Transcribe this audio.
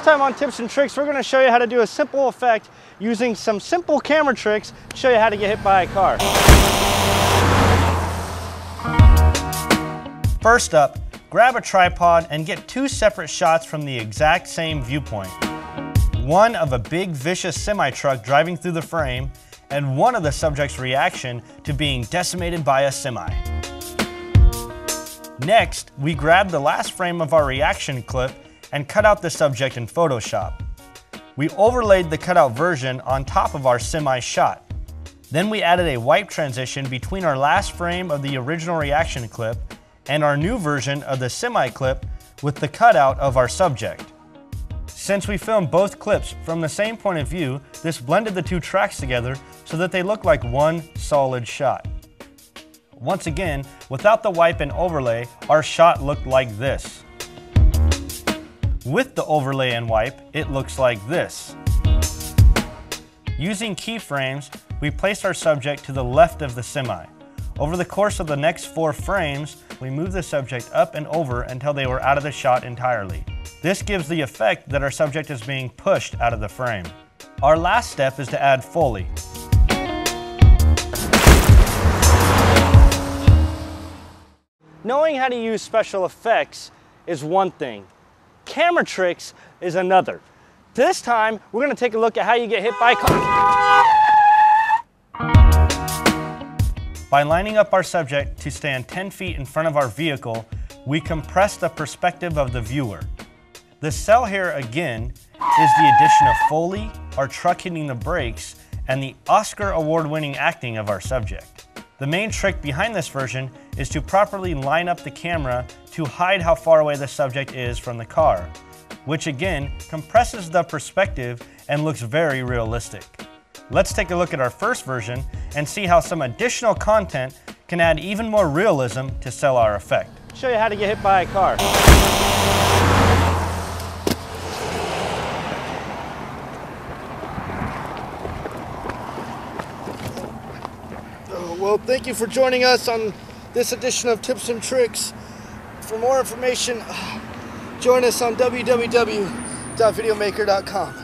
time on Tips and Tricks, we're going to show you how to do a simple effect using some simple camera tricks to show you how to get hit by a car. First up, grab a tripod and get two separate shots from the exact same viewpoint. One of a big vicious semi-truck driving through the frame, and one of the subject's reaction to being decimated by a semi. Next, we grab the last frame of our reaction clip and cut out the subject in Photoshop. We overlaid the cutout version on top of our semi shot. Then we added a wipe transition between our last frame of the original reaction clip and our new version of the semi clip with the cutout of our subject. Since we filmed both clips from the same point of view, this blended the two tracks together so that they look like one solid shot. Once again, without the wipe and overlay, our shot looked like this. With the overlay and wipe, it looks like this. Using keyframes, we placed our subject to the left of the semi. Over the course of the next 4 frames, we moved the subject up and over until they were out of the shot entirely. This gives the effect that our subject is being pushed out of the frame. Our last step is to add Foley. Knowing how to use special effects is one thing. Camera tricks is another. This time, we're going to take a look at how you get hit by a car. By lining up our subject to stand 10 feet in front of our vehicle, we compress the perspective of the viewer. The sell here again is the addition of Foley, our truck hitting the brakes, and the Oscar award-winning acting of our subject. The main trick behind this version is to properly line up the camera to hide how far away the subject is from the car, which again compresses the perspective and looks very realistic. Let's take a look at our first version and see how some additional content can add even more realism to sell our effect. Show you how to get hit by a car. Well, thank you for joining us on this edition of Tips and Tricks. For more information, join us on www.videomaker.com.